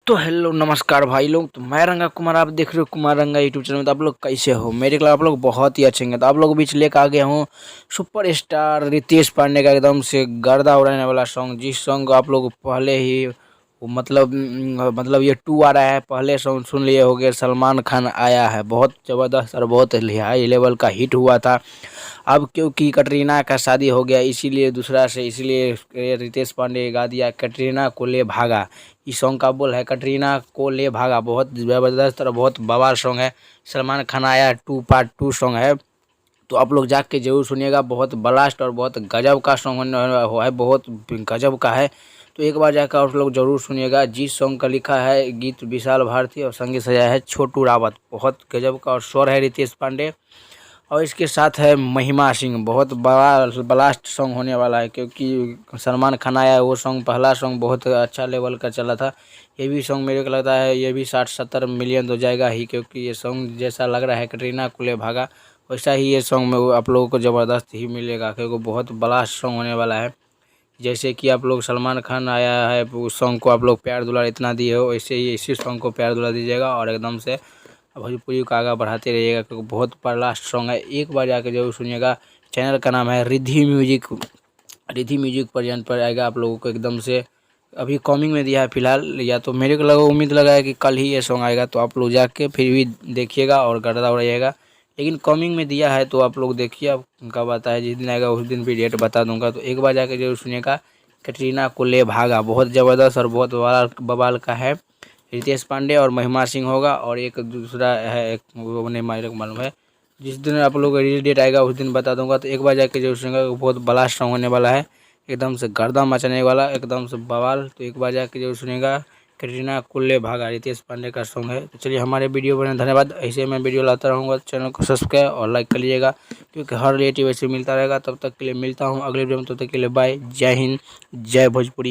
तो हेलो नमस्कार भाई लोग। तो मैं रंगा कुमार, आप देख रहे हो कुमार रंगा यूट्यूब चैनल। तो आप लोग कैसे हो? मेरे ख्याल आप लोग बहुत ही अच्छे हैं। तो आप लोग बीच लेकर आ गया हूँ सुपर स्टार रितेश पांडे का एकदम से गर्दा उड़ाने वाला सॉन्ग, जिस सॉन्ग को आप लोग पहले ही मतलब ये 2 आ रहा है। पहले सॉन्ग सुन लिए होगे, सलमान खान आया है, बहुत ज़बरदस्त और बहुत हाई लेवल का हिट हुआ था। अब क्योंकि कटरीना का शादी हो गया, इसीलिए दूसरा से इसीलिए रितेश पांडे गा दिया कटरीना को ले भागा। इस सॉन्ग का बोल है कटरीना को ले भागा। बहुत ज़बरदस्त और बहुत बवाल सॉन्ग है। सलमान खान आया 2 पार्ट 2 सॉन्ग है, तो आप लोग जाके जरूर सुनिएगा। बहुत ब्लास्ट और बहुत गजब का सॉन्ग है, बहुत गजब का है। तो एक बार जाकर आप लोग जरूर सुनिएगा। जिस सॉन्ग का लिखा है गीत विशाल भारती और संगीत सजाया है छोटू रावत। बहुत गजब का और स्वर है रितेश पांडे, और इसके साथ है महिमा सिंह। बहुत बड़ा ब्लास्ट सॉन्ग होने वाला है, क्योंकि सलमान खान आया है। वो सॉन्ग पहला सॉन्ग बहुत अच्छा लेवल का चला था। ये भी सॉन्ग मेरे को लगता है ये भी 60-70 मिलियन तो जाएगा ही, क्योंकि ये सॉन्ग जैसा लग रहा है कटरीना को ले भागा, वैसा ही ये सॉन्ग में आप लोगों को ज़बरदस्त ही मिलेगा, क्योंकि बहुत ब्लास्ट सॉन्ग होने वाला है। जैसे कि आप लोग सलमान खान आया है, उस सॉन्ग को आप लोग प्यार दुलार इतना दिए हो, वैसे ही इसी सॉन्ग को प्यार दुलार दीजिएगा और एकदम से भोजपुरी को आगे बढ़ाते रहिएगा, क्योंकि बहुत लास्ट सॉन्ग है। एक बार जाकर जरूर सुनिएगा। चैनल का नाम है रिद्धि म्यूजिक। रिद्धि म्यूजिक पर आएगा आप लोगों को एकदम से। अभी कॉमिंग में दिया है फिलहाल, या तो मेरे को लगा उम्मीद लगा है कि कल ही ये सॉन्ग आएगा, तो आप लोग जाके फिर भी देखिएगा और गर्दा उड़ाइएगा। लेकिन कॉमिंग में दिया है, तो आप लोग देखिए अब कब आता है। जिस दिन आएगा उस दिन भी डेट बता दूंगा। तो एक बार जाके जरूर सुनिएगा कटरीना को ले भागा। बहुत ज़बरदस्त और बहुत बवाल का है। रितेश पांडे और महिमा सिंह होगा, और एक दूसरा है, एक वो नहीं मालूम है। जिस दिन आप लोग का रिलीज डेट आएगा उस दिन बता दूंगा। तो एक बार जाके जरूर सुनेगा, बहुत बड़ा सॉन्ग होने वाला है, एकदम से गर्दा मचाने वाला, एकदम से बवाल। तो एक बार जाके जरूर सुनेगा। कटरीना को ले भागा रितेश पांडे का सॉन्ग है। तो चलिए, हमारे वीडियो बने धन्यवाद। ऐसे मैं वीडियो लाता रहूँगा। चैनल को सब्सक्राइब और लाइक कर लीजिएगा, क्योंकि हर रिलेटिव ऐसे मिलता रहेगा। तब तक के लिए मिलता हूँ अगले वीडियो में। तब तक के लिए बाय, जय हिंद, जय भोजपुरी।